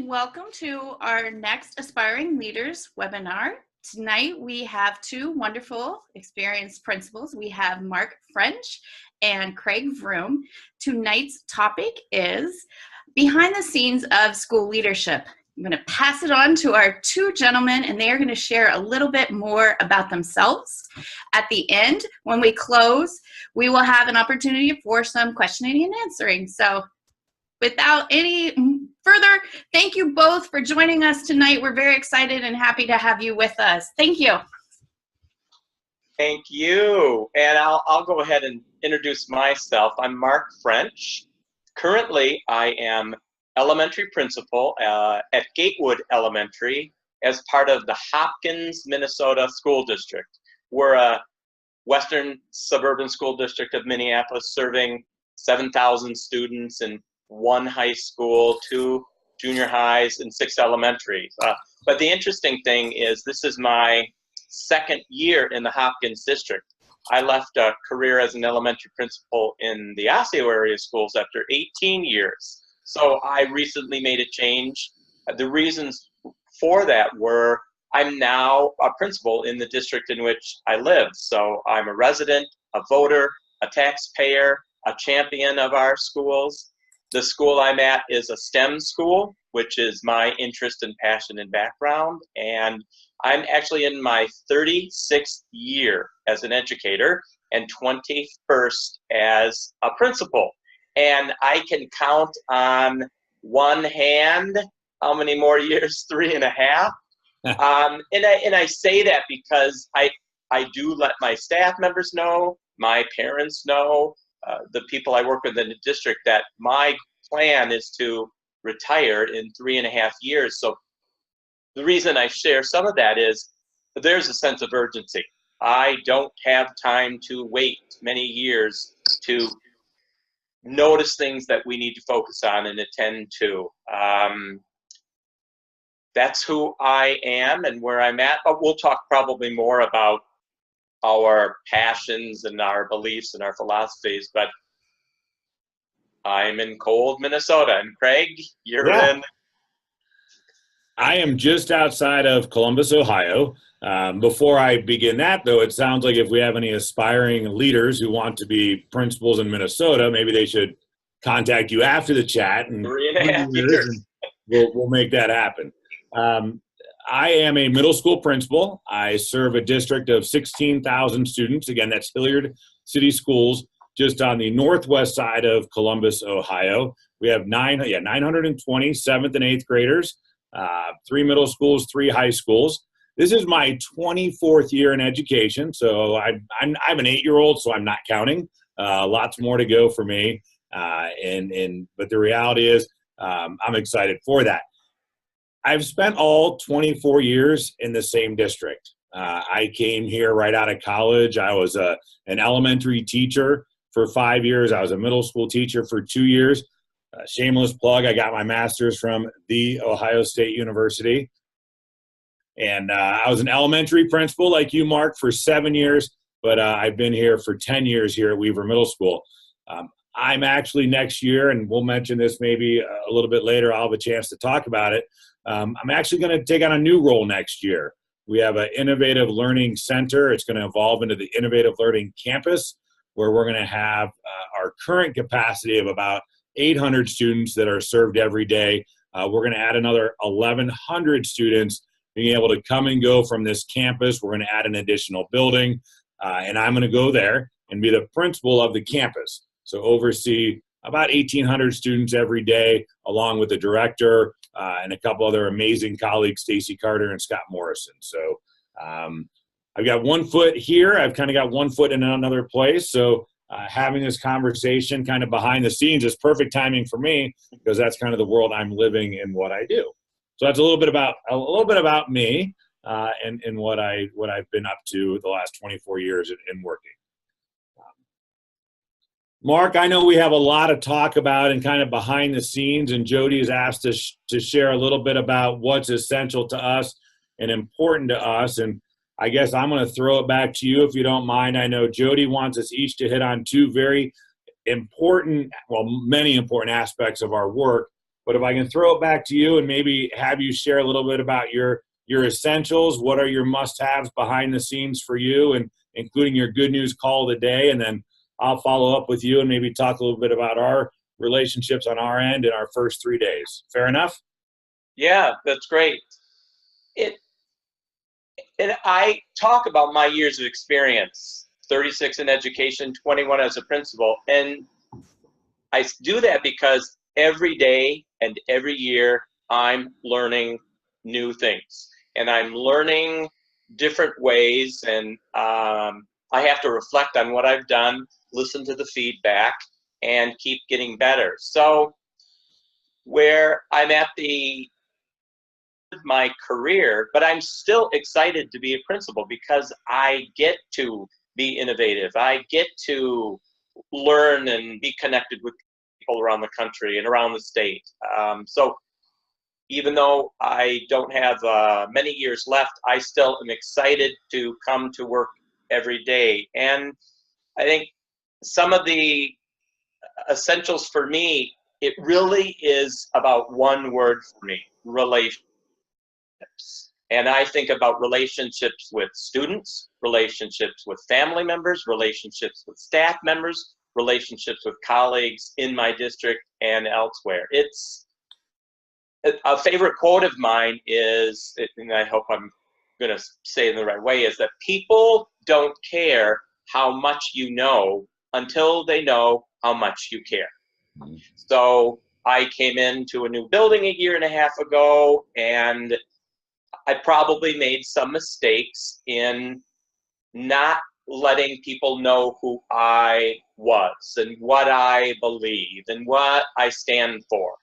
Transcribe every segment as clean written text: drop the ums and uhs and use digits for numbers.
Welcome to our next Aspiring Leaders webinar. Tonight we have two wonderful experienced principals. We have Mark French and Craig Vroom. Tonight's topic is behind the scenes of school leadership. I'm going to pass it on to our two gentlemen, and they are going to share a little bit more about themselves. At the end, when we close, we will have an opportunity for some questioning and answering. So without any further, thank you both for joining us tonight. We're very excited and happy to have you with us. Thank you. Thank you. And I'll go ahead and introduce myself. I'm Mark French. Currently, I am elementary principal at Gatewood Elementary as part of the Hopkins, Minnesota School District. We're a western suburban school district of Minneapolis serving 7,000 students in one high school, 2 junior highs, and 6 elementaries. But the interesting thing is this is my second year in the Hopkins district. I left a career as an elementary principal in the Osseo area schools after 18 years. So I recently made a change. The reasons for that were I'm now a principal in the district in which I live. So I'm a resident, a voter, a taxpayer, a champion of our schools. The school I'm at is a STEM school, which is my interest and passion and background. And I'm actually in my 36th year as an educator and 21st as a principal. And I can count on one hand how many more years, 3.5. And I say that because I do let my staff members know, my parents know, the people I work with in the district that my plan is to retire in 3.5 years. So the reason I share some of that is there's a sense of urgency. I don't have time to wait many years to notice things that we need to focus on and attend to. That's who I am and where I'm at. But we'll talk probably more about our passions and our beliefs and our philosophies. But I'm in cold Minnesota. And Craig, you're in? I am just outside of Columbus, Ohio. Before I begin that, though, it sounds like if we have any aspiring leaders who want to be principals in Minnesota, maybe they should contact you after the chat. And 3.5 years. We'll make that happen. I am a middle school principal. I serve a district of 16,000 students. Again, that's Hilliard City Schools, just on the northwest side of Columbus, Ohio. We have 920 7th and 8th graders, 3 middle schools, 3 high schools. This is my 24th year in education, so I'm an 8-year-old, so I'm not counting. Lots more to go for me, but the reality is I'm excited for that. I've spent all 24 years in the same district. I came here right out of college. I was an elementary teacher for 5 years. I was a middle school teacher for 2 years. Shameless plug, I got my master's from The Ohio State University. And I was an elementary principal like you, Mark, for 7 years, but I've been here for 10 years here at Weaver Middle School. I'm actually next year, and we'll mention this maybe a little bit later, I'll have a chance to talk about it. I'm actually going to take on a new role next year. We have an Innovative Learning Center. It's going to evolve into the Innovative Learning Campus, where we're going to have our current capacity of about 800 students that are served every day. We're going to add another 1,100 students being able to come and go from this campus. We're going to add an additional building, and I'm going to go there and be the principal of the campus. So oversee about 1,800 students every day, along with the director and a couple other amazing colleagues, Stacy Carter and Scott Morrison. So I've got one foot here. I've kind of got one foot in another place. So having this conversation kind of behind the scenes is perfect timing for me because that's kind of the world I'm living and what I do. So that's a little bit about me and what I've been up to the last 24 years in working. Mark, I know we have a lot to talk about and kind of behind the scenes, and Jodie has asked us to share a little bit about what's essential to us and important to us. And I guess I'm going to throw it back to you if you don't mind. I know Jodie wants us each to hit on 2 very important, well, many important aspects of our work. But if I can throw it back to you and maybe have you share a little bit about your essentials, what are your must-haves behind the scenes for you, and including your good news call of the day, and then I'll follow up with you and maybe talk a little bit about our relationships on our end in our first 3 days. Fair enough? Yeah, that's great. And I talk about my years of experience, 36 in education, 21 as a principal. And I do that because every day and every year I'm learning new things. And I'm learning different ways. And I have to reflect on what I've done, listen to the feedback, and keep getting better. So where I'm at the my career, but I'm still excited to be a principal because I get to be innovative. I get to learn and be connected with people around the country and around the state. So even though I don't have many years left, I still am excited to come to work every day. And I think some of the essentials for me, it really is about one word for me: relationships. And I think about relationships with students, relationships with family members, relationships with staff members, relationships with colleagues in my district and elsewhere. It's a favorite quote of mine is, and I hope I'm going to say it in the right way, is that people don't care how much you know until they know how much you care. So I came into a new building a year and a half ago, and I probably made some mistakes in not letting people know who I was and what I believe and what I stand for.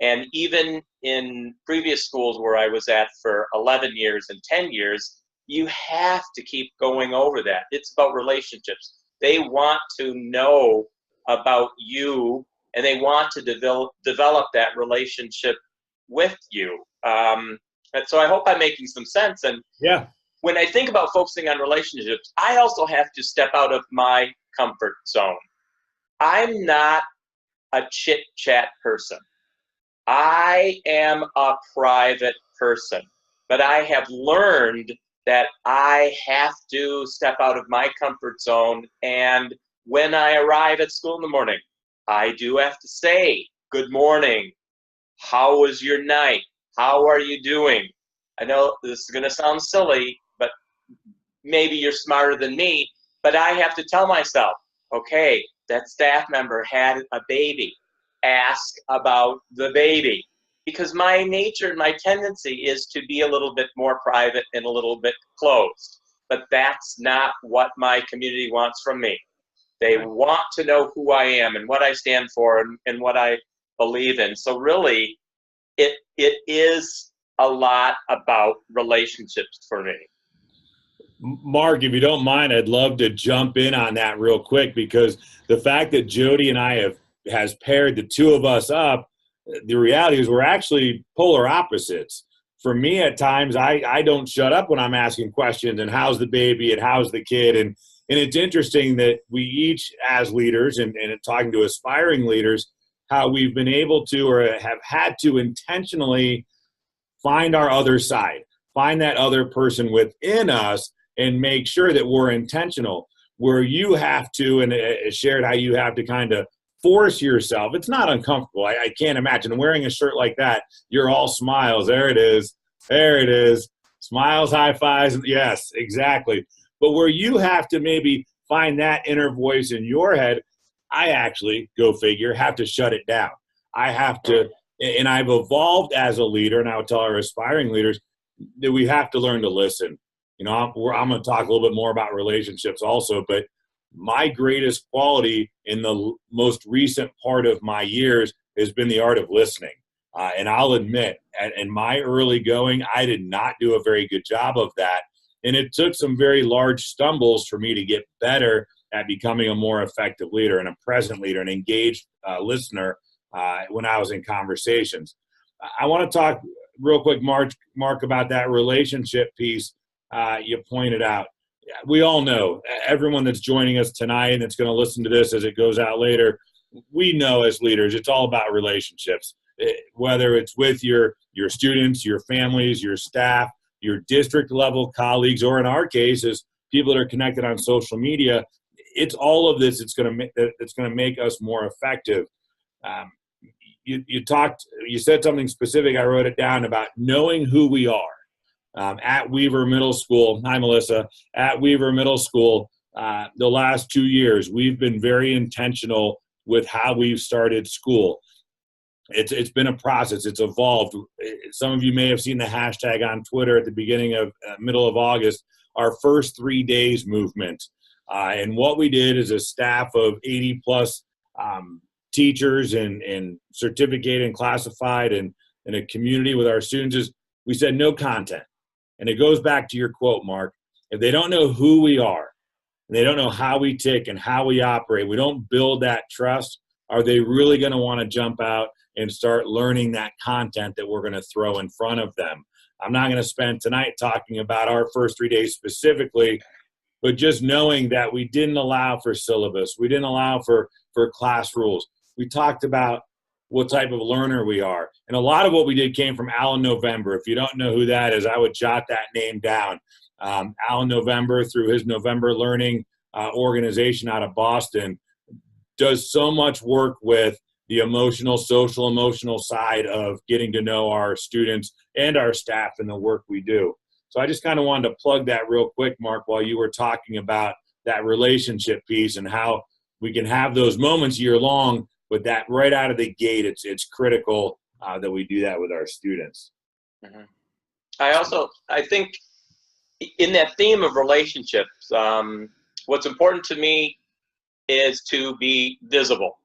And even in previous schools where I was at for 11 years and 10 years, you have to keep going over that. It's about relationships. They want to know about you, and they want to develop that relationship with you. And so I hope I'm making some sense. And Yeah. when I think about focusing on relationships, I also have to step out of my comfort zone. I'm not a chit-chat person. I am a private person, but I have learned that I have to step out of my comfort zone. And when I arrive at school in the morning, I do have to say, good morning. How was your night? How are you doing? I know this is going to sound silly, but maybe you're smarter than me, but I have to tell myself, okay, that staff member had a baby. Ask about the baby. Because my nature and my tendency is to be a little bit more private and a little bit closed. But that's not what my community wants from me. They want to know who I am and what I stand for and what I believe in. So really, it is a lot about relationships for me. Mark, if you don't mind, I'd love to jump in on that real quick, because the fact that Jodie and I has paired the two of us up, the reality is we're actually polar opposites. For me, at times, I don't shut up when I'm asking questions and how's the baby and how's the kid. And it's interesting that we each, as leaders and talking to aspiring leaders, how we've been able to or have had to intentionally find our other side, find that other person within us, and make sure that we're intentional. Where you have to, and shared how you have to kind of force yourself. It's not uncomfortable. I can't imagine wearing a shirt like that. You're all smiles. There it is. There it is. Smiles, high fives. Yes, exactly. But where you have to maybe find that inner voice in your head, I actually, go figure, have to shut it down. I have to, and I've evolved as a leader, and I would tell our aspiring leaders that we have to learn to listen. You know, I'm going to talk a little bit more about relationships also, but my greatest quality in the most recent part of my years has been the art of listening. And I'll admit, in my early going, I did not do a very good job of that. And it took some very large stumbles for me to get better at becoming a more effective leader and a present leader, an engaged listener when I was in conversations. I want to talk real quick, Mark, about that relationship piece you pointed out. We all know, everyone that's joining us tonight and that's going to listen to this as it goes out later, we know as leaders, it's all about relationships. whether it's with your students, your families, your staff, your district level colleagues, or in our case, as people that are connected on social media. It's all of this. It's going to make us more effective. You said something specific. I wrote it down about knowing who we are. At Weaver Middle School, hi Melissa, at Weaver Middle School, the last 2 years, we've been very intentional with how we've started school. It's been a process. It's evolved. Some of you may have seen the hashtag on Twitter at the beginning of middle of August, our first 3 days movement. And what we did as a staff of 80 plus teachers and certificated and classified and in a community with our students is we said no content. And it goes back to your quote, Mark. If they don't know who we are, and they don't know how we tick and how we operate, we don't build that trust, are they really going to want to jump out and start learning that content that we're going to throw in front of them? I'm not going to spend tonight talking about our first 3 days specifically, but just knowing that we didn't allow for syllabus, we didn't allow for class rules. We talked about what type of learner we are. And a lot of what we did came from Alan November. If you don't know who that is, I would jot that name down. Alan November, through his November Learning organization out of Boston, does so much work with the emotional, social, emotional side of getting to know our students and our staff and the work we do. So I just kind of wanted to plug that real quick, Mark, while you were talking about that relationship piece and how we can have those moments year long, but that right out of the gate, it's critical that we do that with our students. Mm-hmm. I think in that theme of relationships, what's important to me is to be visible.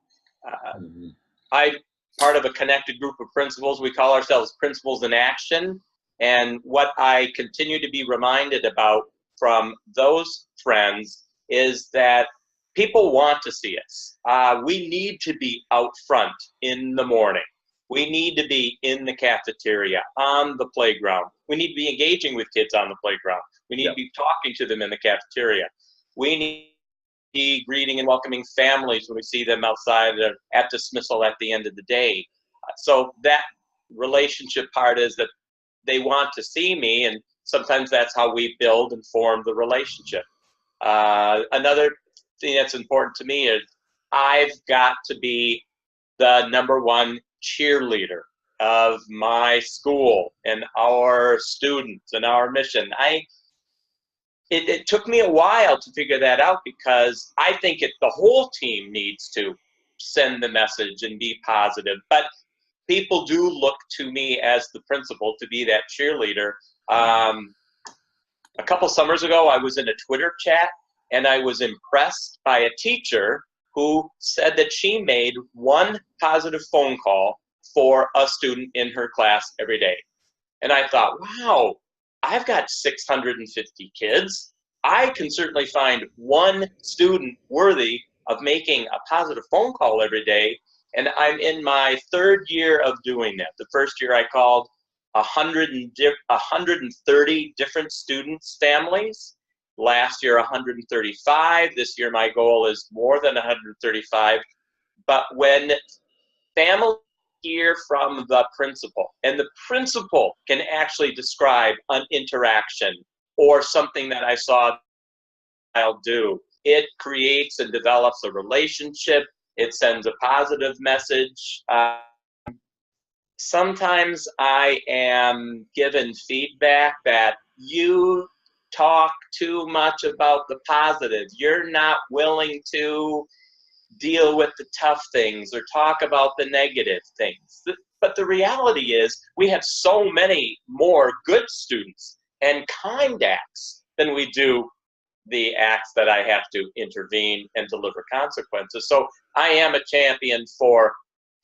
I'm part of a connected group of principals. We call ourselves Principals in Action. And what I continue to be reminded about from those friends is that people want to see us. We need to be out front in the morning. We need to be in the cafeteria, on the playground. We need to be engaging with kids on the playground. We need to be talking to them in the cafeteria. We need to be greeting and welcoming families when we see them outside or at dismissal at the end of the day. So that relationship part is that they want to see me, and sometimes that's how we build and form the relationship. Another thing that's important to me is I've got to be the #1 cheerleader of my school and our students and our mission. It took me a while to figure that out because I think the whole team needs to send the message and be positive. But people do look to me as the principal to be that cheerleader. A couple summers ago, I was in a Twitter chat, and I was impressed by a teacher who said that she made one positive phone call for a student in her class every day. And I thought, wow, I've got 650 kids. I can certainly find one student worthy of making a positive phone call every day. And I'm in my 3rd year of doing that. The first year I called 130 different students' families. Last year, 135. This year, my goal is more than 135. But when families hear from the principal, and the principal can actually describe an interaction or something that I saw I'll do, it creates and develops a relationship. It sends a positive message. Sometimes I am given feedback that you talk too much about the positive. You're not willing to deal with the tough things or talk about the negative things. But the reality is we have so many more good students and kind acts than we do the acts that I have to intervene and deliver consequences. So I am a champion for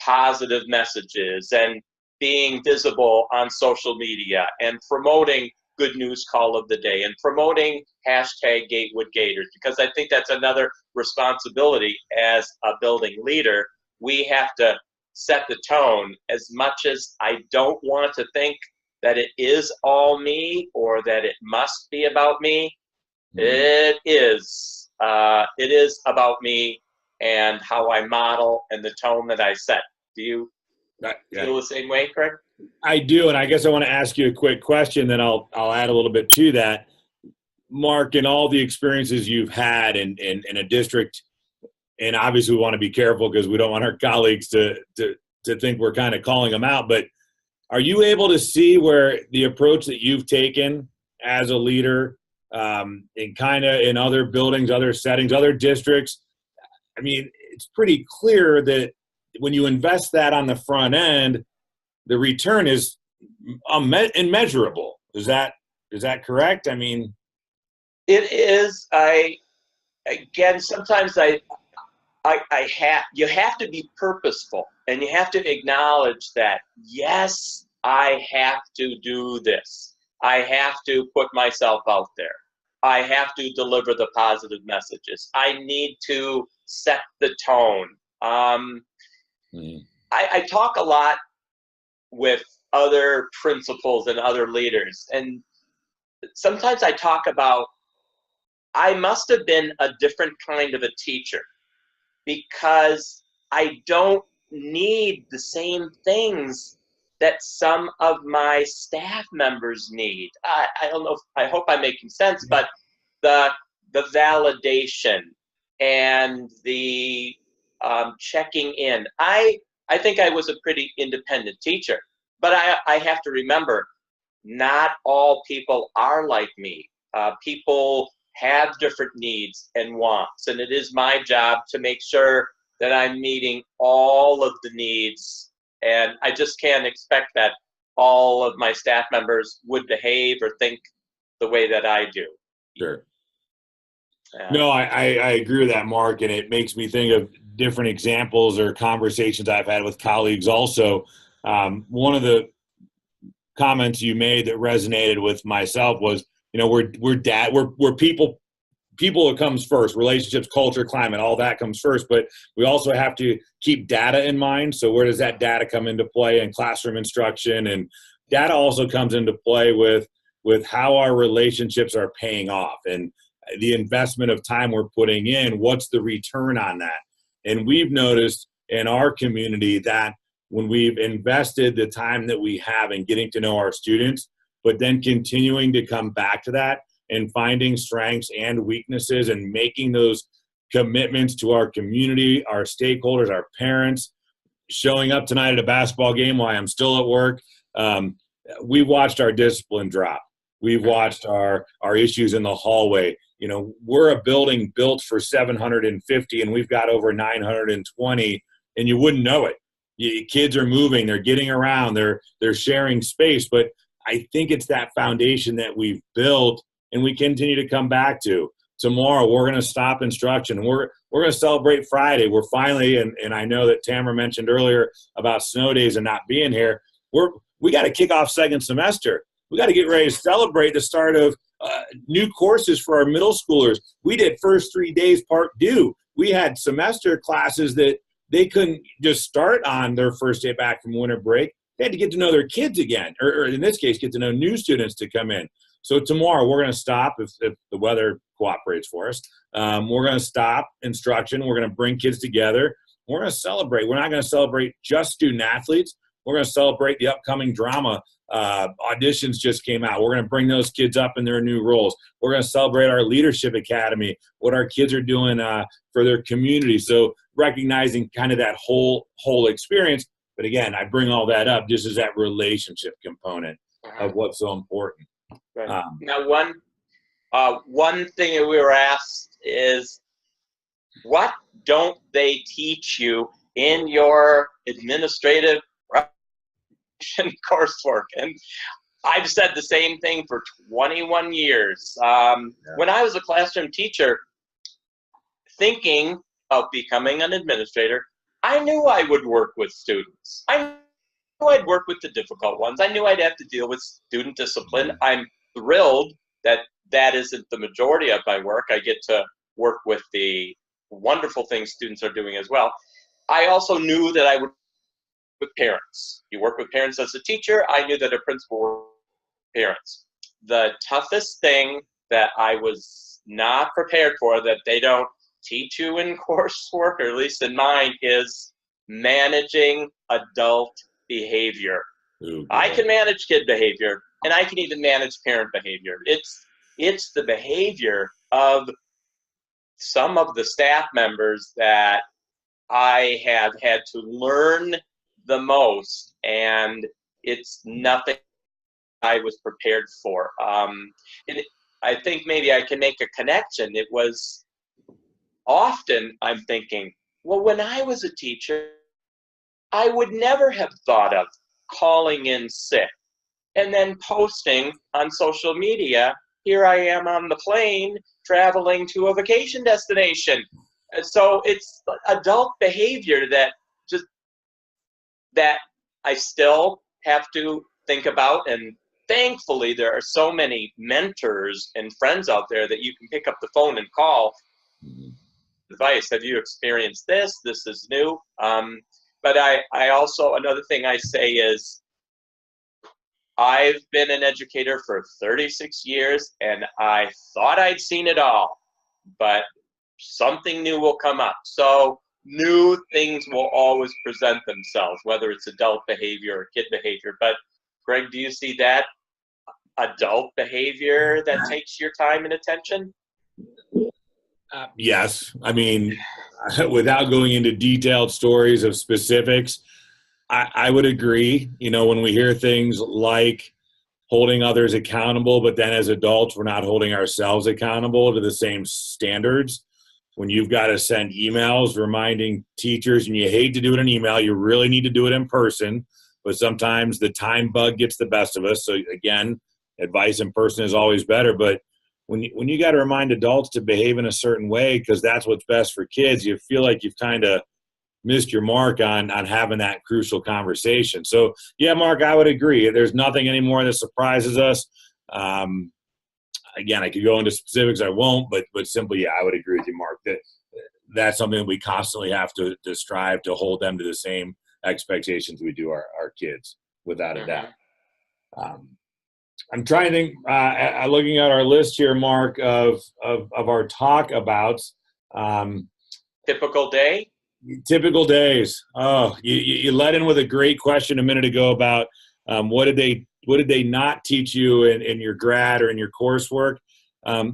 positive messages and being visible on social media and promoting Good News Call of the Day and promoting hashtag Gatewood Gators, because I think that's another responsibility as a building leader. We have to set the tone. As much as I don't want to think that it is all me or that it must be about me, it is about me and how I model and the tone that I set. Do you feel the same way, Craig? I do, and I guess I want to ask you a quick question, then I'll add a little bit to that. Mark, in all the experiences you've had in a district, and obviously we want to be careful because we don't want our colleagues to think we're kind of calling them out, but are you able to see where the approach that you've taken as a leader in kind of in other buildings, other settings, other districts? I mean, it's pretty clear that when you invest that on the front end, the return is immeasurable. Is that correct? I mean, it is. Sometimes you have to be purposeful, and you have to acknowledge that, yes, I have to do this. I have to put myself out there. I have to deliver the positive messages. I need to set the tone. I talk a lot with other principals and other leaders, and sometimes I talk about I must have been a different kind of a teacher because I don't need the same things that some of my staff members need. I don't know, I hope I'm making sense, but the validation and the checking in. I think I was a pretty independent teacher, but I have to remember, not all people are like me. People have different needs and wants, and it is my job to make sure that I'm meeting all of the needs, and I just can't expect that all of my staff members would behave or think the way that I do. Sure. No, I agree with that, Mark, and it makes me think of different examples or conversations I've had with colleagues also. One of the comments you made that resonated with myself was, we're people that comes first. Relationships, culture, climate, all that comes first, but we also have to keep data in mind. So where does that data come into play in classroom instruction? And data also comes into play with how our relationships are paying off and the investment of time we're putting in. What's the return on that? And we've noticed in our community that when we've invested the time that we have in getting to know our students, but then continuing to come back to that and finding strengths and weaknesses and making those commitments to our community, our stakeholders, our parents, showing up tonight at a basketball game while I'm still at work. We've watched our discipline drop. We've watched our issues in the hallway. We're a building built for 750 and we've got over 920, and you wouldn't know it. Kids are moving, they're getting around, they're sharing space, but I think it's that foundation that we've built and we continue to come back to. Tomorrow, we're going to stop instruction. We're going to celebrate Friday. We're finally, and I know that Tamara mentioned earlier about snow days and not being here. We got to kick off second semester. We got to get ready to celebrate the start of new courses for our middle schoolers. We did first 3 days part due. We had semester classes that they couldn't just start on their first day back from winter break. They had to get to know their kids again, or in this case, get to know new students to come in. So tomorrow we're going to stop if the weather cooperates for us. We're going to stop instruction. We're going to bring kids together. We're going to celebrate. We're not going to celebrate just student athletes. We're going to celebrate the upcoming drama. Auditions just came out. We're going to bring those kids up in their new roles. We're going to celebrate our leadership academy, what our kids are doing for their community. So recognizing kind of that whole experience. But again, I bring all that up just as that relationship component of what's so important. Right. Now, one thing that we were asked is, what don't they teach you in your administrative coursework? And I've said the same thing for 21 years. When I was a classroom teacher, thinking of becoming an administrator, I knew I would work with students. I knew I'd work with the difficult ones. I knew I'd have to deal with student discipline. I'm thrilled that that isn't the majority of my work. I get to work with the wonderful things students are doing as well. I also knew that I would with parents. You work with parents as a teacher. I knew that a principal worked with parents. The toughest thing that I was not prepared for, that they don't teach you in coursework, or at least in mine, is managing adult behavior. Ooh, I can manage kid behavior, and I can even manage parent behavior. It's the behavior of some of the staff members that I have had to learn the most, and it's nothing I was prepared for. And I think maybe I can make a connection. It was often I'm thinking, well, when I was a teacher, I would never have thought of calling in sick and then posting on social media, here I am on the plane traveling to a vacation destination. And so it's adult behavior that just that I still have to think about. And thankfully, there are so many mentors and friends out there that you can pick up the phone and call. Advice. Have you experienced this? This is new. But I also, another thing I say is, I've been an educator for 36 years, and I thought I'd seen it all, but something new will come up. So new things will always present themselves, whether it's adult behavior or kid behavior. But Greg, do you see that adult behavior that takes your time and attention? Yes. I mean, without going into detailed stories of specifics, I would agree. You know, when we hear things like holding others accountable, but then as adults, we're not holding ourselves accountable to the same standards. When you've got to send emails reminding teachers, and you hate to do it in email, you really need to do it in person, but sometimes the time bug gets the best of us. So again, advice in person is always better. But when you got to remind adults to behave in a certain way because that's what's best for kids, you feel like you've kind of missed your mark on having that crucial conversation. So yeah, Mark, I would agree. There's nothing anymore that surprises us. Again, I could go into specifics. I won't, but simply, yeah, I would agree with you, Mark, that that's something that we constantly have to strive to hold them to the same expectations we do our kids, without a doubt. I'm trying to think, looking at our list here, Mark, of our talk abouts. Typical day? Typical days. Oh, you led in with a great question a minute ago about what did they not teach you in your grad or in your coursework?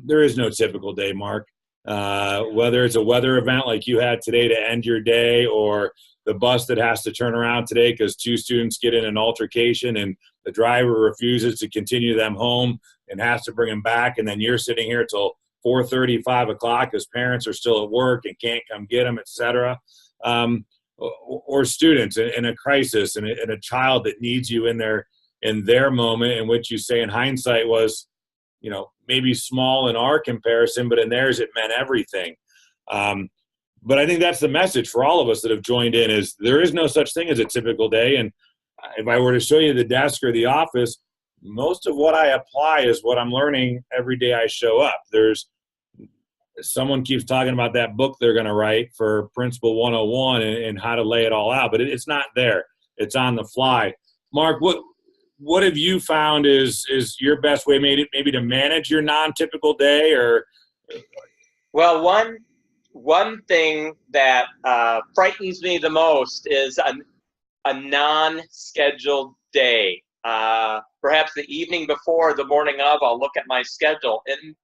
There is no typical day, Mark. Whether it's a weather event like you had today to end your day, or the bus that has to turn around today because two students get in an altercation and the driver refuses to continue them home and has to bring them back, and then you're sitting here till 4:30, 5 o'clock because parents are still at work and can't come get them, etc. Or students in a crisis and a child that needs you in their moment, in which you say in hindsight was, you know, maybe small in our comparison, but in theirs it meant everything. But I think that's the message for all of us that have joined in, is there is no such thing as a typical day. And if I were to show you the desk or the office, most of what I apply is what I'm learning every day I show up. Someone keeps talking about that book they're going to write for Principal 101 and how to lay it all out, but it's not there. It's on the fly. Mark, what have you found is your best way maybe to manage your non-typical day? Or Well, one thing that frightens me the most is a non-scheduled day. Perhaps the evening before, the morning of, I'll look at my schedule, and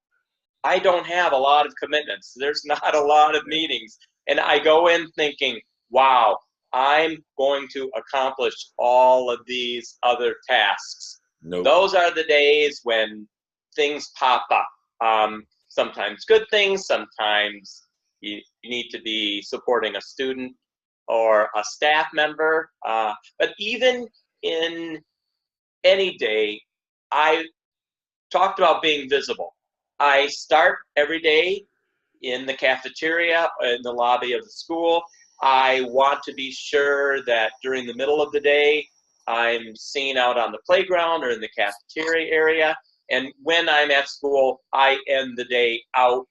I don't have a lot of commitments. There's not a lot of meetings. And I go in thinking, wow, I'm going to accomplish all of these other tasks. Nope. Those are the days when things pop up. Sometimes good things, sometimes you need to be supporting a student or a staff member. But even in any day, I talked about being visible. I start every day in the cafeteria, in the lobby of the school. I want to be sure that during the middle of the day, I'm seen out on the playground or in the cafeteria area. And when I'm at school, I end the day out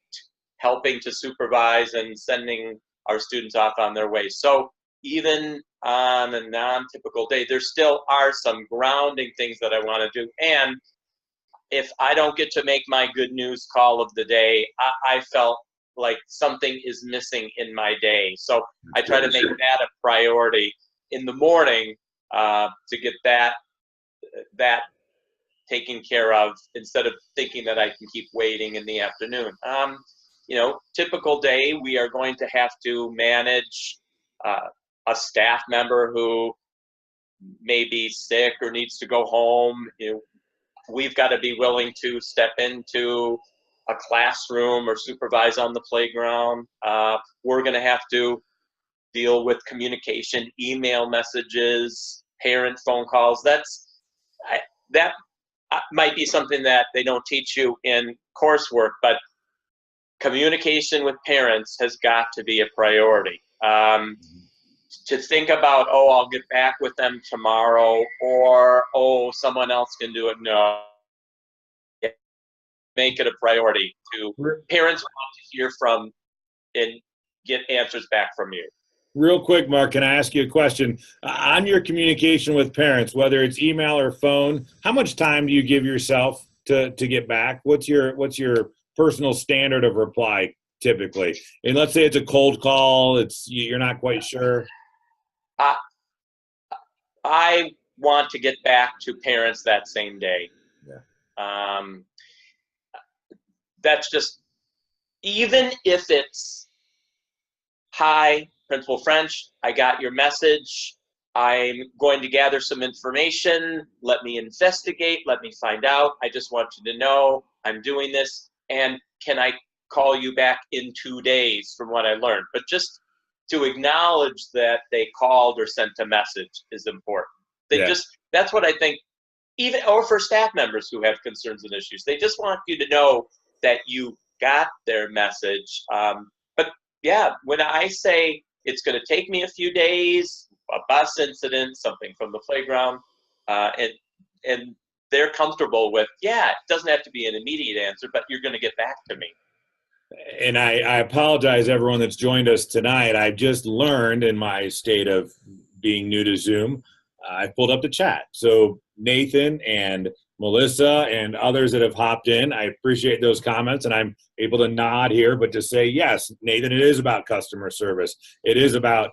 helping to supervise and sending our students off on their way. So even on a non-typical day, there still are some grounding things that I want to do. And if I don't get to make my good news call of the day, I felt like something is missing in my day. So I try to make that a priority in the morning. to get that taken care of instead of thinking that I can keep waiting in the afternoon. Typical day, we are going to have to manage a staff member who may be sick or needs to go home. We've got to be willing to step into a classroom or supervise on the playground. We're going to have to deal with communication, email messages, parent phone calls. That might be something that they don't teach you in coursework, but communication with parents has got to be a priority. To think about, I'll get back with them tomorrow, or, someone else can do it. No. Make it a priority to parents want to hear from and get answers back from you. Real quick, Mark, can I ask you a question? On your communication with parents, whether it's email or phone, how much time do you give yourself to get back? What's your personal standard of reply typically? And let's say it's a cold call, you're not quite sure. I want to get back to parents that same day. Yeah. That's just, even if it's, hi, Principal French, I got your message. I'm going to gather some information. Let me investigate. Let me find out. I just want you to know I'm doing this. And can I call you back in 2 days from what I learned? But just to acknowledge that they called or sent a message is important. That's what I think, or for staff members who have concerns and issues. They just want you to know that you got their message. But yeah, when I say it's going to take me a few days, a bus incident, something from the playground, and they're comfortable with, it doesn't have to be an immediate answer, but you're going to get back to me. And I apologize, everyone that's joined us tonight. I've just learned in my state of being new to Zoom, I pulled up the chat. So Nathan and Melissa and others that have hopped in, I appreciate those comments, and I'm able to nod here, but to say, yes, Nathan, it is about customer service. It is about,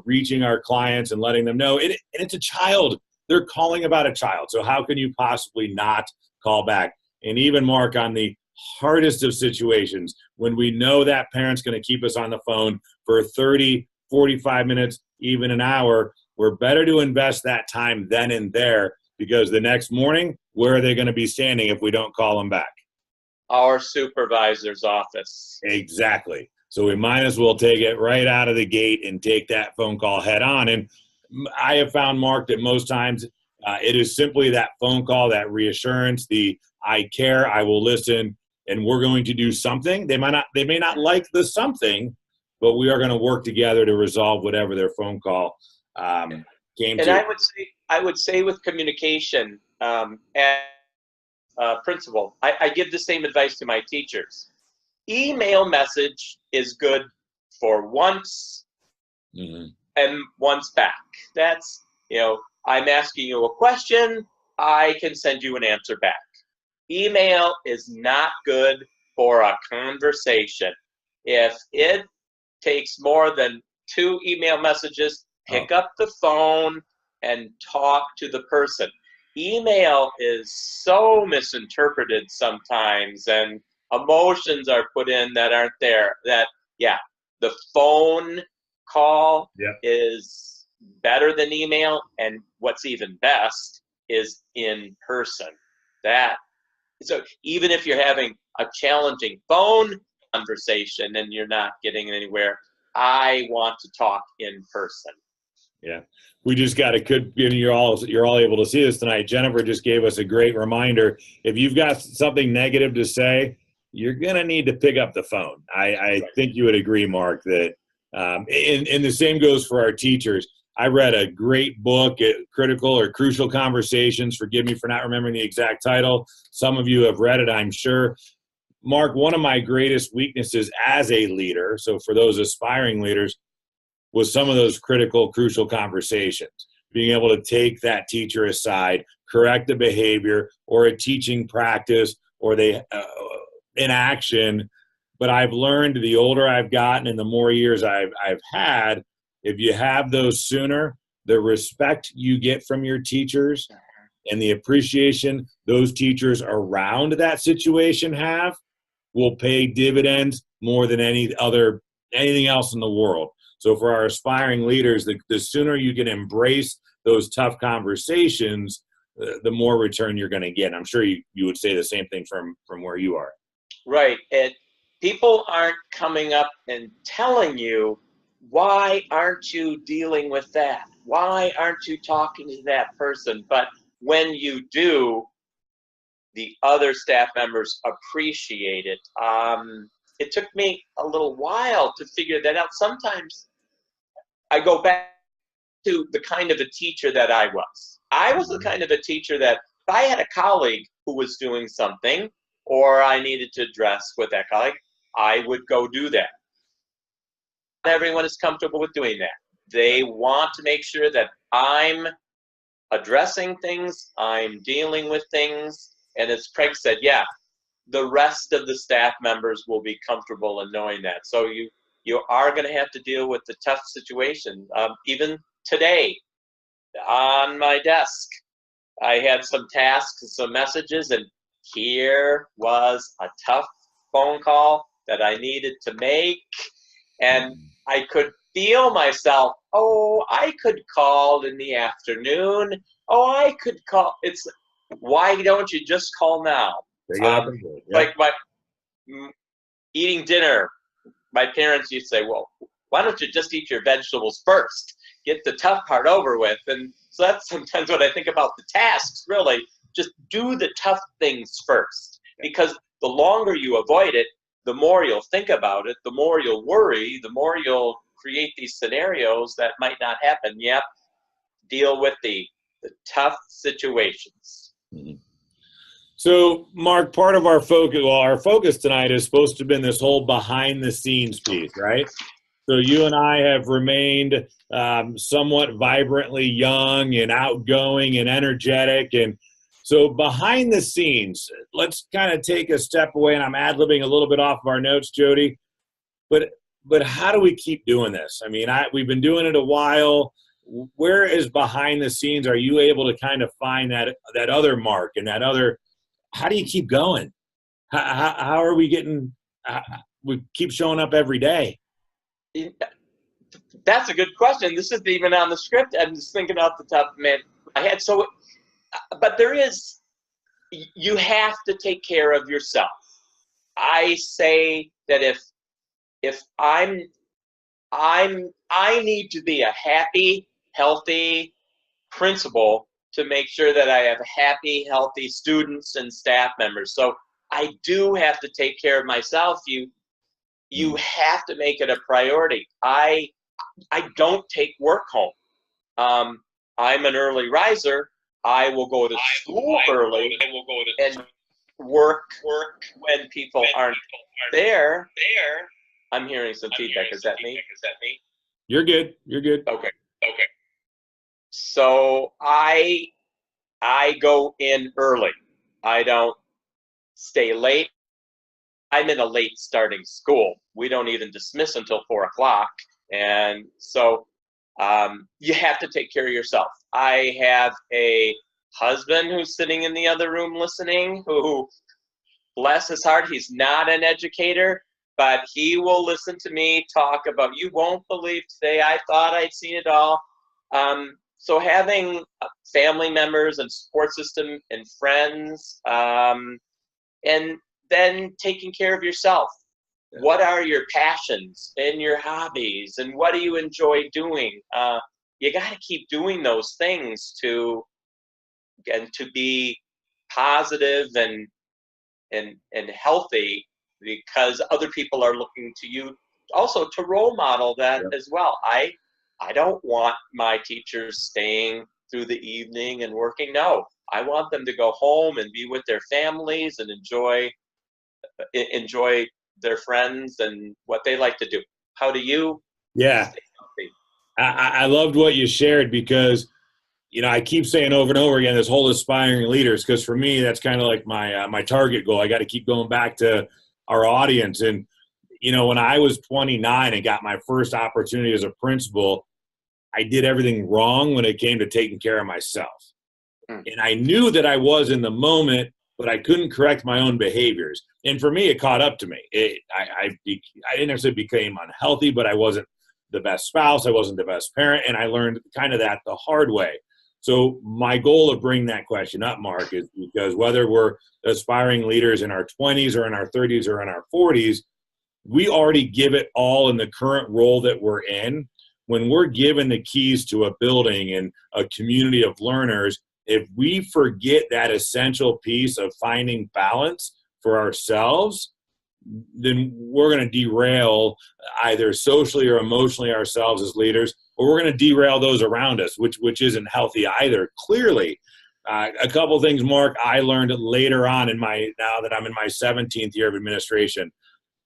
reaching our clients and letting them know. And it's a child. They're calling about a child. So how can you possibly not call back? And even, Mark, on the hardest of situations, when we know that parent's going to keep us on the phone for 30, 45 minutes, even an hour, we're better to invest that time then and there, because the next morning, where are they going to be standing if we don't call them back? Our supervisor's office. Exactly. So we might as well take it right out of the gate and take that phone call head on. And I have found, Mark, that most times it is simply that phone call, that reassurance, I care, I will listen, and we're going to do something. They may not like the something, but we are going to work together to resolve whatever their phone call came to. And I would say with communication, as principal, I give the same advice to my teachers. Email message is good for once and once back. That's, I'm asking you a question, I can send you an answer back. Email is not good for a conversation. If it takes more than 2 email messages, pick up the phone and talk to the person. Email is so misinterpreted sometimes, and emotions are put in that aren't there. The phone call is better than email, and what's even best is in person. So even if you're having a challenging phone conversation and you're not getting anywhere, I want to talk in person. Yeah, we just got a good. You're all able to see this tonight. Jennifer just gave us a great reminder. If you've got something negative to say, you're gonna need to pick up the phone. I think you would agree, Mark, that and the same goes for our teachers. I read a great book, Critical or Crucial Conversations. Forgive me for not remembering the exact title. Some of you have read it, I'm sure. Mark, one of my greatest weaknesses as a leader, so for those aspiring leaders, was some of those critical, crucial conversations. Being able to take that teacher aside, correct the behavior or a teaching practice or they inaction. But I've learned the older I've gotten and the more years I've had, if you have those sooner, the respect you get from your teachers and the appreciation those teachers around that situation have will pay dividends more than anything else in the world. So for our aspiring leaders, the sooner you can embrace those tough conversations, the more return you're going to get. I'm sure you would say the same thing from where you are. Right. People aren't coming up and telling you, why aren't you dealing with that? Why aren't you talking to that person? But when you do, the other staff members appreciate it. It took me a little while to figure that out. Sometimes I go back to the kind of a teacher that I was. I was the kind of a teacher that if I had a colleague who was doing something or I needed to address with that colleague, I would go do that. Not everyone is comfortable with doing that. They want to make sure that I'm addressing things, I'm dealing with things, and as Craig said, yeah, the rest of the staff members will be comfortable in knowing that. So you are going to have to deal with the tough situation. Even today, on my desk, I had some tasks and some messages, and here was a tough phone call that I needed to make, and I could feel myself, oh, I could call in the afternoon. Oh, I could call. It's, why don't you just call now? Like eating dinner, my parents used to say, well, why don't you just eat your vegetables first? Get the tough part over with. And so that's sometimes what I think about the tasks, really. Just do the tough things first. Because the longer you avoid it, the more you'll think about it, the more you'll worry, the more you'll create these scenarios that might not happen. Yep, deal with the tough situations. Mm-hmm. So, Mark, part of our focus tonight is supposed to have been this whole behind-the-scenes piece, right? So you and I have remained somewhat vibrantly young and outgoing and energetic. And so behind the scenes, let's kind of take a step away, and I'm ad-libbing a little bit off of our notes, Jodie. But how do we keep doing this? I mean, we've been doing it a while. Where is behind the scenes? Are you able to kind of find that other Mark and that other? How do you keep going? How are we getting? We keep showing up every day. That's a good question. This isn't even on the script. I'm just thinking off the top of my head. So, but you have to take care of yourself. I say that if I need to be a happy, healthy principal to make sure that I have happy, healthy students and staff members. So I do have to take care of myself. You have to make it a priority. I don't take work home. I'm an early riser. I will go to school early and work when people aren't there. I'm hearing some feedback. Is that me? You're good. You're good. Okay. So I go in early. I don't stay late. I'm in a late starting school. We don't even dismiss until 4 o'clock. And so you have to take care of yourself. I have a husband who's sitting in the other room listening, who, bless his heart, he's not an educator, but he will listen to me talk about, you won't believe today, I thought I'd seen it all. So having family members and support system and friends, and then taking care of yourself. Yeah. What are your passions and your hobbies, and what do you enjoy doing? You got to keep doing those things to be positive and healthy, because other people are looking to you also to role model that as well. I don't want my teachers staying through the evening and working. No, I want them to go home and be with their families and enjoy their friends and what they like to do. How do you stay healthy? I loved what you shared, because, you know, I keep saying over and over again, this whole aspiring leaders, because for me, that's kind of like my target goal. I got to keep going back to our audience. And, you know, when I was 29 and got my first opportunity as a principal, I did everything wrong when it came to taking care of myself. Mm. And I knew that I was in the moment, but I couldn't correct my own behaviors. And for me, it caught up to me. I didn't necessarily become unhealthy, but I wasn't the best spouse. I wasn't the best parent. And I learned kind of that the hard way. So my goal of bringing that question up, Mark, is because whether we're aspiring leaders in our 20s or in our 30s or in our 40s, we already give it all in the current role that we're in. When we're given the keys to a building and a community of learners, if we forget that essential piece of finding balance for ourselves, then we're going to derail either socially or emotionally ourselves as leaders, or we're going to derail those around us, which isn't healthy either. Clearly, a couple of things, Mark, I learned later on now that I'm in my 17th year of administration.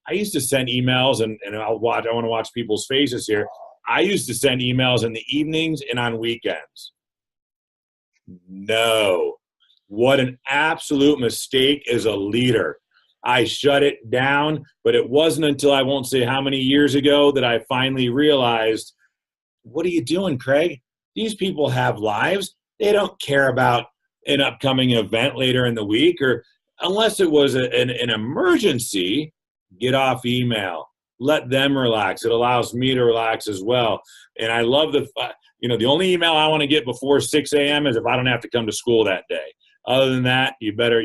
I used to send emails, and I want to watch people's faces here. I used to send emails in the evenings and on weekends. No. What an absolute mistake as a leader. I shut it down, but it wasn't until I won't say how many years ago that I finally realized, what are you doing, Craig? These people have lives. They don't care about an upcoming event later in the week, or unless it was an emergency, get off email. Let them relax. It allows me to relax as well. And I love the only email I want to get before 6 a.m. is if I don't have to come to school that day. Other than that, you better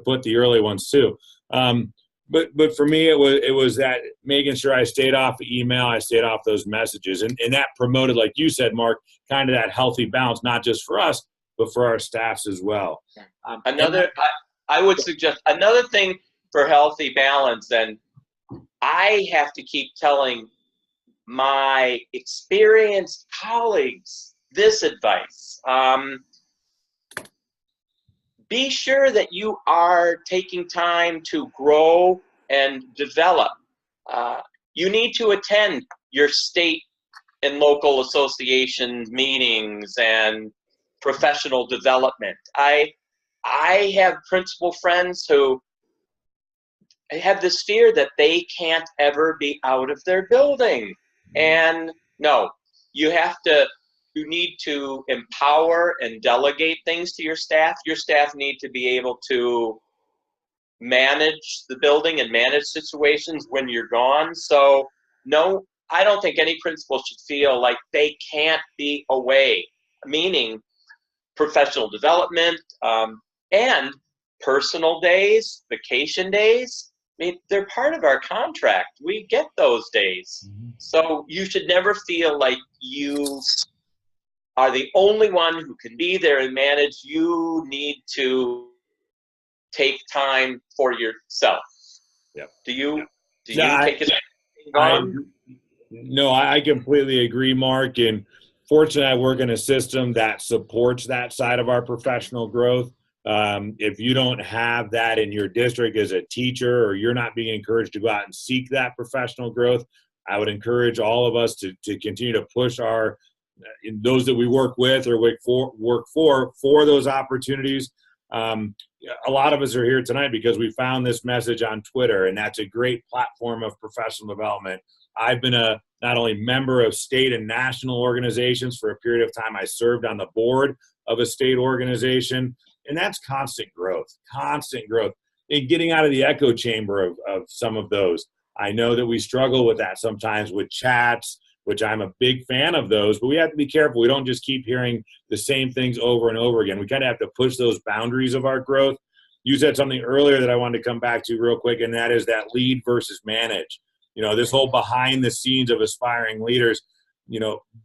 put the early ones too. But for me, it was that making sure I stayed off the email, I stayed off those messages, and that promoted, like you said, Mark, kind of that healthy balance, not just for us, but for our staffs as well. I would suggest another thing for healthy balance, and I have to keep telling my experienced colleagues this advice. Be sure that you are taking time to grow and develop. You need to attend your state and local association meetings and professional development. I have principal friends who have this fear that they can't ever be out of their building. And no, you need to empower and delegate things to your staff. Your staff need to be able to manage the building and manage situations when you're gone. So no, I don't think any principal should feel like they can't be away, meaning professional development and personal days, vacation days. I mean, they're part of our contract. We get those days. So you should never feel like you are the only one who can be there and manage. You need to take time for yourself. Yep. Do you No, take it on? No, I completely agree, Mark. And fortunately, I work in a system that supports that side of our professional growth. If you don't have that in your district as a teacher, or you're not being encouraged to go out and seek that professional growth, I would encourage all of us to continue to push those that we work with or work for those opportunities. A lot of us are here tonight because we found this message on Twitter, and that's a great platform of professional development. I've been a not only member of state and national organizations for a period of time. I served on the board of a state organization, and that's constant growth, and getting out of the echo chamber of some of those. I know that we struggle with that sometimes with chats, which I'm a big fan of those, but we have to be careful. We don't just keep hearing the same things over and over again. We kind of have to push those boundaries of our growth. You said something earlier that I wanted to come back to real quick, and that is that lead versus manage. This whole behind the scenes of aspiring leaders.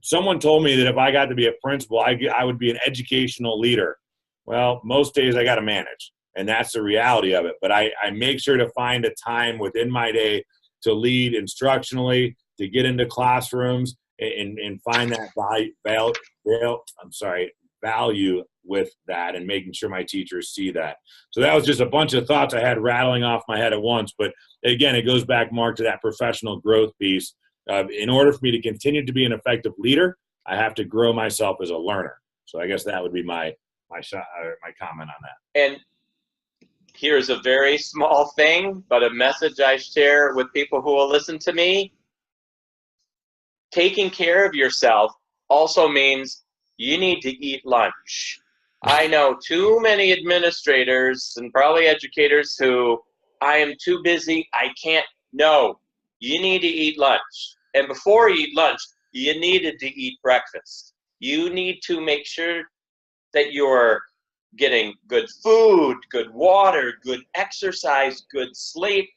Someone told me that if I got to be a principal, I would be an educational leader. Well, most days I got to manage, and that's the reality of it. But I make sure to find a time within my day to lead instructionally, to get into classrooms and find that value with that, and making sure my teachers see that. So that was just a bunch of thoughts I had rattling off my head at once. But again, it goes back, Mark, to that professional growth piece. In order for me to continue to be an effective leader, I have to grow myself as a learner. So I guess that would be my comment on that. And here's a very small thing, but a message I share with people who will listen to me. Taking care of yourself also means you need to eat lunch. I know too many administrators and probably educators who, I am too busy, I can't. No, you need to eat lunch. And before you eat lunch, you needed to eat breakfast. You need to make sure that you're getting good food, good water, good exercise, good sleep.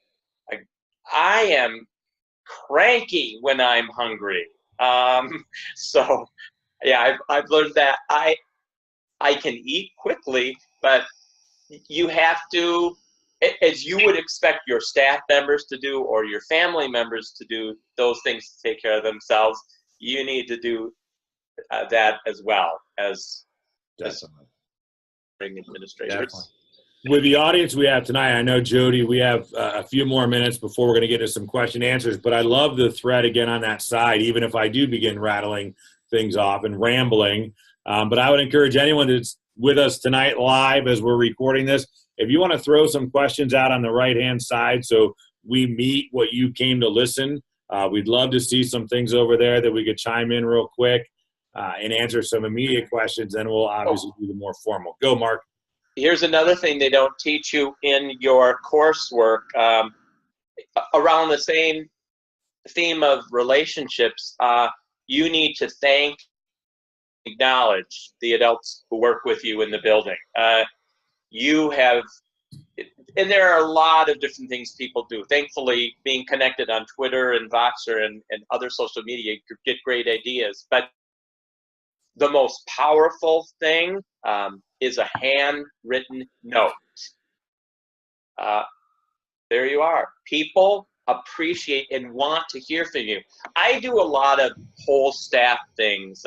I am cranky when I'm hungry. So yeah, I've learned that I can eat quickly, but you have to, as you would expect your staff members to do or your family members to do those things to take care of themselves, you need to do that as well as Definitely. Administrators. Definitely. With the audience we have tonight, I know, Jodie, we have a few more minutes before we're going to get into some question and answers, but I love the thread again on that side, even if I do begin rattling things off and rambling. But I would encourage anyone that's with us tonight live as we're recording this, if you want to throw some questions out on the right-hand side so we meet what you came to listen, we'd love to see some things over there that we could chime in real quick and answer some immediate questions, then we'll obviously do the more formal. Go, Mark. Here's another thing they don't teach you in your coursework around the same theme of relationships. You need to thank, acknowledge the adults who work with you in the building. You have, and there are a lot of different things people do. Thankfully, being connected on Twitter and Voxer and other social media, you get great ideas. But the most powerful thing is a handwritten note. There you are. People appreciate and want to hear from you. I do a lot of whole staff things.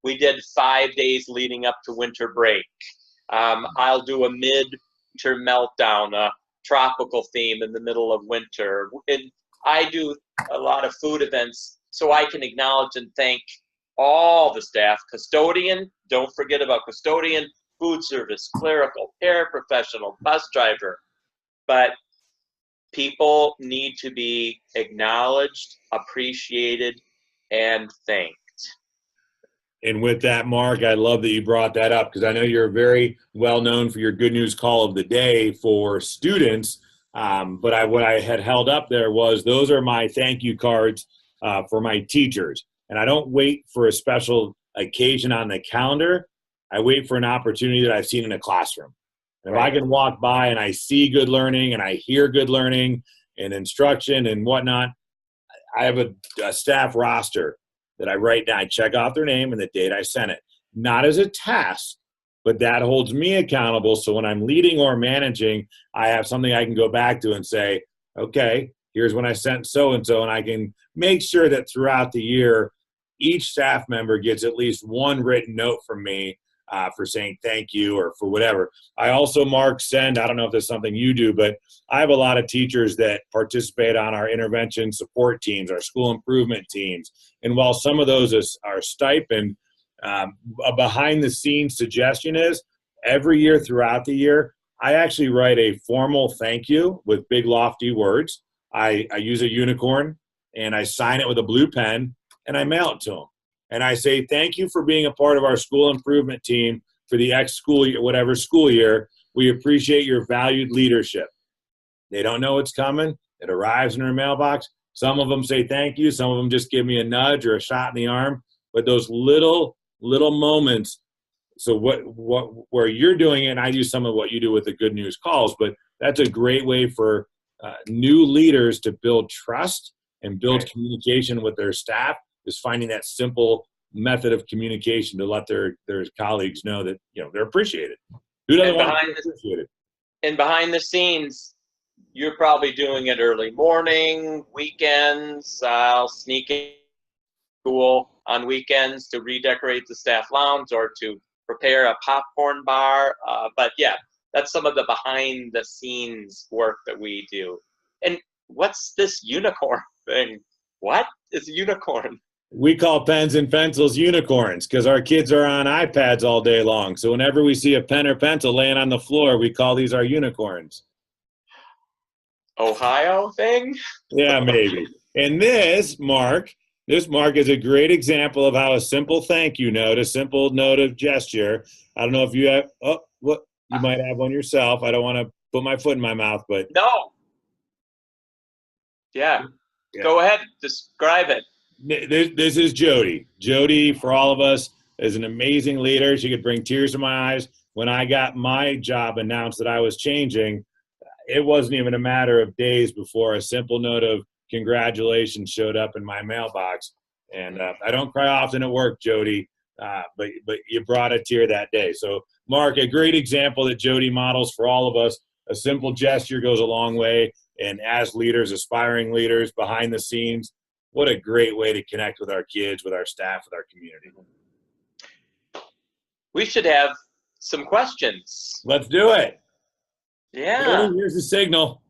We did 5 days leading up to winter break. I'll do a mid-winter meltdown, a tropical theme in the middle of winter. And I do a lot of food events so I can acknowledge and thank all the staff, custodian, don't forget about custodian, food service, clerical, paraprofessional, bus driver. But people need to be acknowledged, appreciated, and thanked. And with that, Mark, I love that you brought that up because I know you're very well known for your good news call of the day for students. But what I had held up there was those are my thank you cards for my teachers. And I don't wait for a special occasion on the calendar. I wait for an opportunity that I've seen in a classroom. And if I can walk by and I see good learning and I hear good learning and instruction and whatnot, I have a staff roster that I write down. I check off their name and the date I sent it. Not as a task, but that holds me accountable. So when I'm leading or managing, I have something I can go back to and say, okay, here's when I sent so-and-so, and I can make sure that throughout the year, each staff member gets at least one written note from me for saying thank you or for whatever. I also, Mark, send, I don't know if there's something you do, but I have a lot of teachers that participate on our intervention support teams, our school improvement teams. And while some of those are stipend, a behind-the-scenes suggestion is every year throughout the year, I actually write a formal thank you with big lofty words. I use a unicorn, and I sign it with a blue pen, and I mail it to them. And I say, thank you for being a part of our school improvement team for the X school year, whatever school year. We appreciate your valued leadership. They don't know it's coming. It arrives in their mailbox. Some of them say thank you. Some of them just give me a nudge or a shot in the arm. But those little moments. So where you're doing it, and I do some of what you do with the good news calls, but that's a great way for new leaders to build trust and build communication with their staff, is finding that simple method of communication to let their colleagues know that they're appreciated. Who doesn't want to be appreciated? And behind the scenes, you're probably doing it early morning, weekends. I'll sneak in school on weekends to redecorate the staff lounge or to prepare a popcorn bar. But yeah, that's some of the behind the scenes work that we do. And what's this unicorn thing? What is a unicorn? We call pens and pencils unicorns because our kids are on iPads all day long. So whenever we see a pen or pencil laying on the floor, we call these our unicorns. Ohio thing? Yeah, maybe. And this, Mark, This, Mark, is a great example of how a simple thank you note, a simple note of gesture. I don't know if you have, what you might have one yourself. I don't want to put my foot in my mouth, but. No. Yeah. Go ahead. Describe it. This is Jodie. Jodie, for all of us, is an amazing leader. She could bring tears to my eyes. When I got my job announced that I was changing, it wasn't even a matter of days before a simple note of congratulations showed up in my mailbox. And I don't cry often at work, Jodie, but you brought a tear that day. So, Mark, a great example that Jodie models for all of us. A simple gesture goes a long way. And as leaders, aspiring leaders, behind the scenes, what a great way to connect with our kids, with our staff, with our community. We should have some questions. Let's do it. Yeah. Here's the signal.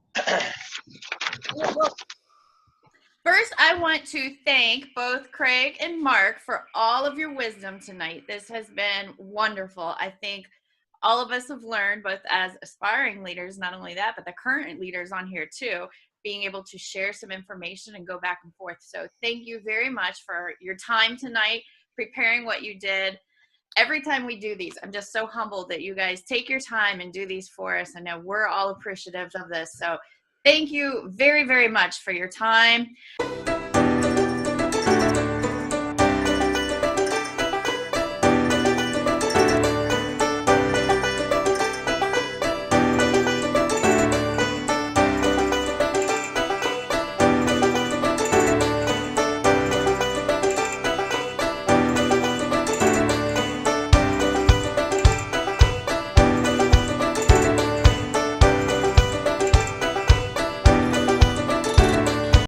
First, I want to thank both Craig and Mark for all of your wisdom tonight. This has been wonderful. I think all of us have learned, both as aspiring leaders, not only that, but the current leaders on here too, being able to share some information and go back and forth. So thank you very much for your time tonight, preparing what you did. Every time we do these, I'm just so humbled that you guys take your time and do these for us. I know we're all appreciative of this. So thank you very, very much for your time.